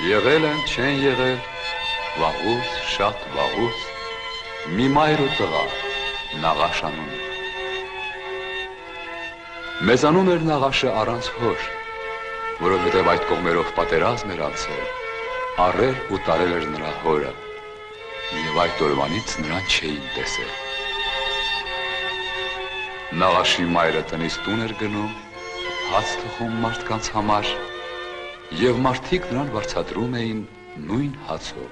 Եղել են, չեն եղել, վաղուց, շատ վաղուց, մի մայր ու տղա, Նաղաշ անունով։ Մեծանում էր Նաղաշը առանց հոր, որովհետև այդ կողմերով պատերազմ էր անցել, առել ու տարել էր նրա հորը, և այդ օրվանից նրան չէին տեսել։ Նաղաշի մայրը տնից տուն էր գնում, հաց թխում մարդկանց համար, և մարդիկ նրան վարձատրում էին նույն հացով։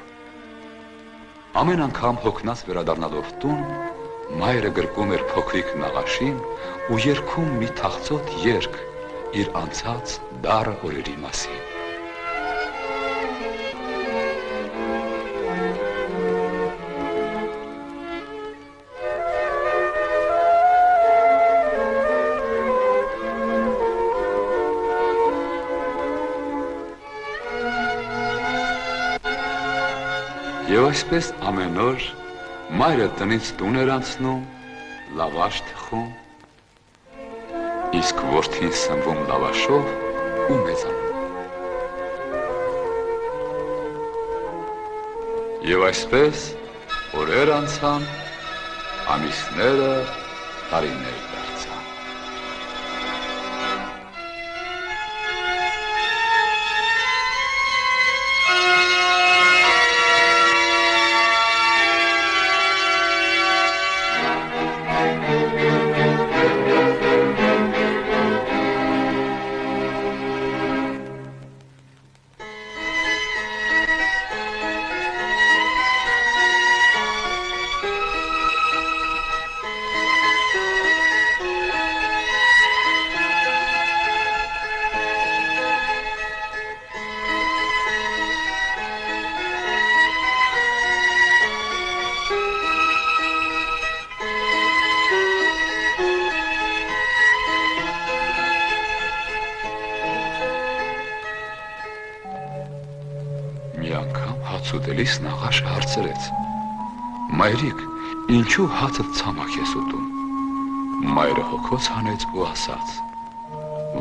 Ամեն անգամ հոգնած վերադառնալով տուն, մայրը գրկում էր փոքրիկ Նաղաշին ու երգում մի թախծոտ երգ իր անցած դառը օրերի մասին։ Եվ այսպես ամեն օր մայրը տնից տուն էր անցնում, լավաշ թխում, իսկ որդին սնվում լավաշով ու մեծանում։ Եվ այսպես օրեր անցան, ամիսները տարիներ դարձան։ Ուտելիս Նաղաշը հարցրեց. «Մայրիկ, ինչու հացը ցամաք ես ուտում»։ Մայրը հոգոց հանեց ու ասաց.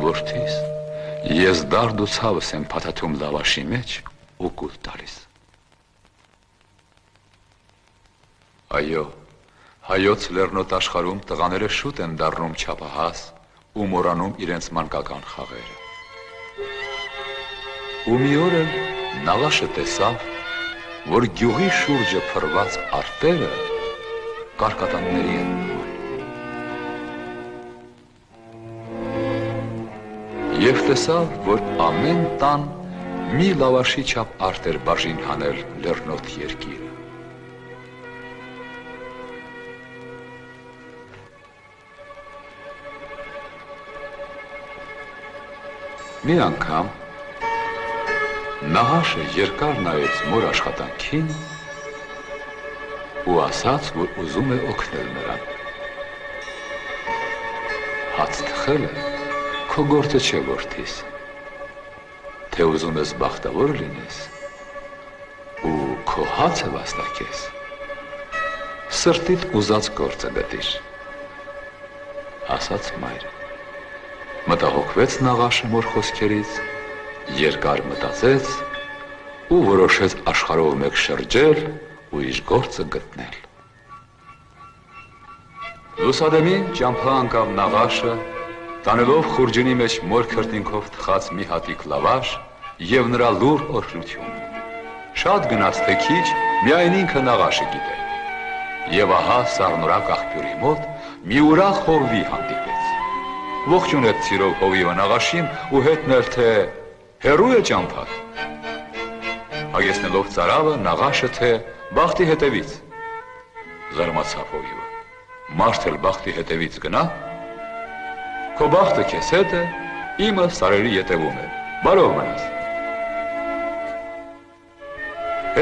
«Որդիս, ես դարդ ու ցավս եմ փաթաթում լավաշի մեջ ու կուլ տալիս»։ Այո, հայոց լեռնոտ աշխարհում տղաները շուտ են դառնում չափահաս ու մոռանում իրենց մանկական խաղերը։ Ու մի օր Նաղաշը տեսավ, որ գյուղի շուրջը փռված արտերը կարկատանների են նման։ Եվ տեսավ, որ ամեն տան մի լավաշի չափ արտ էր բաժին հանել լեռնոտ երկիրը։ Մի անգամ Նաղաշը երկար նայեց մոր աշխատանքին ու ասաց, որ ուզում է օգնել նրան։ Հաց թխելը քո գործը չէ, որդիս, թե ուզում ես բախտավոր լինես ու քո հացը վաստակես, սրտիդ ուզած գործը գտիր, ասաց մայրը։ Մտահոգվեց Նաղաշը մոր խոսքերից, երկար մտածեց ու որոշեց աշխարհով մեկ շրջել ու իր գործը գտնել։ Լուսադեմին ճամփա անկավ Նաղաշը, տանելով խուրջինի մեջ մոր քրտինքով թխած մի հատիկ լավաշ եւ նրա լուր օրհնությունը։ Շատ գնաց թե քիչ, միայն ինքը Նաղաշը գիտեր։ Եվ ահա սառնորակ աղբյուրի մոտ մի ուրախ հովվի հանդիպեց։ Ողջունեց ծիրով հովիվը Նաղաշին ու հետնել թե հեռու է ճամփակ։ Հագեցնելով ծարավը Նաղաշը թե բախտի հետևից։ Զարմացավ հովիվը։ Մարդ էլ բախտի հետևից գնա։ Քո բախտը քեզ հետ է, իմը սարերի ետևում է։ Բարով մնաս։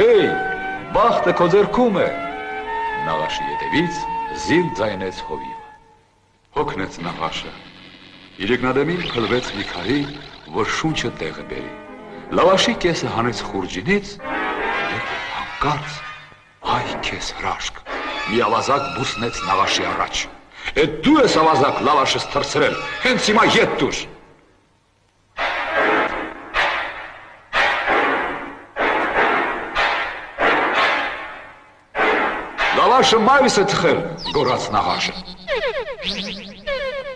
Հեյ, բախտը քո ձեռքում է։ Նաղաշի ետևից զիլ ձայնեց հովիվը։ Հոգնեց Նաղաշը։ Իրիկնադեմին փլվեց մի քարի, որ շունչը տեղը բերի։ Լավաշի կեսը հանեց խուրջինից և հանկարծ այ քեզ հրաշք, մի ավազակ բուսնեց Նաղաշի առաջ։ Էդ դու ես ավազակ լավաշս թռցրել, հենց հիմա ետ դուր։ Լավաշը մայրս է թխել, գորած նաղաշը։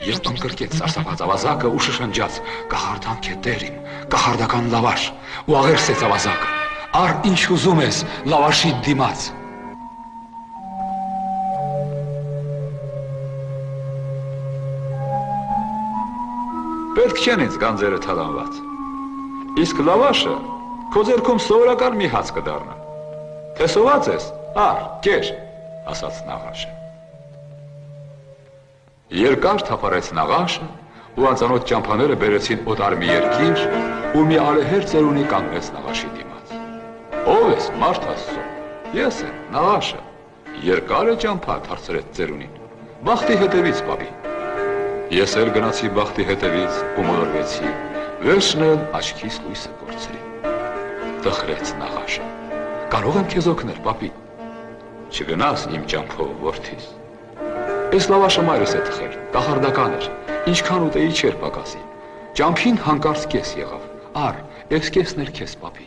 Երբ ընկրկեց սարսափած ավազակը ու շշնջաց, կախարդանք է տերիմ, կախարդական լավաշ, ու աղերսեց ավազակը, ար ինչ ուզում ես լավաշի դիմաց։ Պետք չեն ինձ գանձերը թալանված, իսկ լավաշը քո ձեռքում սովորական մի հաց կդառնա, թե սոված ես, ար, կեր, ասաց նաղաշը։ Երկար թափարեց նաղաշը ու անծանոթ ճամփաները բերեցին օտար մի երկիր ու մի արեհեր ծերունի կանգնեց նաղաշի դիմաց։ Ո՞վ ես, մարդ Աստծո։ Ես եմ, նաղաշը։ Երկար է ճամփա, հարցրեց ծերունին։ Բախտի հետևից, պապի։ Ես էլ գնացի բախտի հետևից ու մոլորվեցի, վերջն էլ աչքիս լույսը կորցրի։ Տխրեց նաղաշը։ Կարող եմ քեզ օգնել, պապի։ Չգնաս իմ ճամփով, որդիս։ Այս լավաշը մայրս է թխել, կախարդական էր, ինչքան ուտեի չէր պակասի։ Ճամփին հանկարծ կես եղավ, ար, ես կեսն էր քեզ, պապի։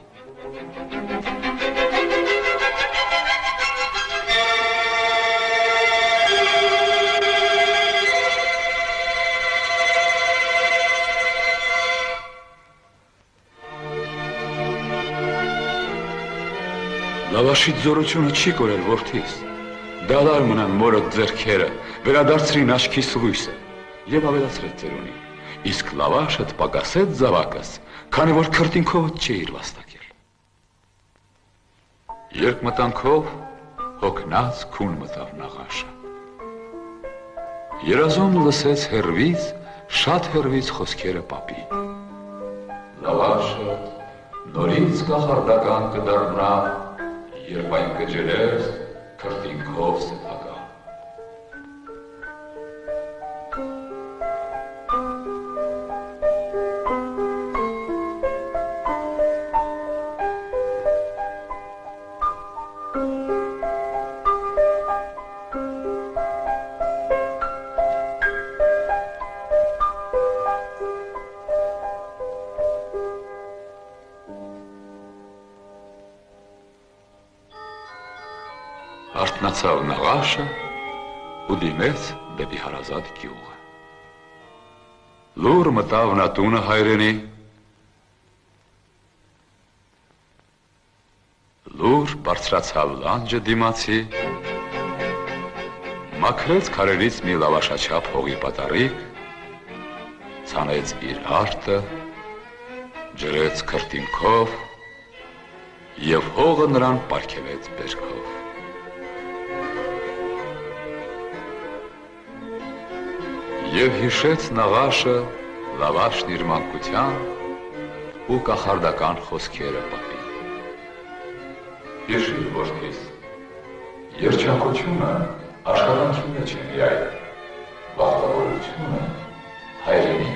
Լավաշի ձորությունը չի կորել, որդիս։ Դալար մնան մորդ ձեռքերը, վերադարձրին աչքիս լույսը և ավելացրեց ծերունին, իսկ լավաշդ պակասեց զավակս, քանի որ քրտինքովդ չէիր վաստակել։ Երբ մտանքով հոգնած քուն մտավ նաղաշը։ Երազում լսեց հեռվից, շատ հեռվից խոսքերը պապի։ Լավաշդ նորից կախարդական կդառնա, երբ այն կջրես քրտինքով սեփական։ Արթնացավ նաղաշը ու դիմեց դեպի հարազատ գյուղը։ Լուր մտավ նա տունը հայրենի, լուր բարձրացավ լանջը դիմացի, մաքրեց քարերից մի լավաշաչափ հողի պատառիկ, ցանեց իր արտը, ջրեց քրտինքով և հողը նրան պարգևեց բերքով։ Եվ հիշեց նաղաշը լավաշն իր մանկության ու կախարդական խոսքերը պապի։ Հիշիր, որդիս, երջանկությունը աշխատանքի մեջ է միայն, բախտավորությունը հայրենի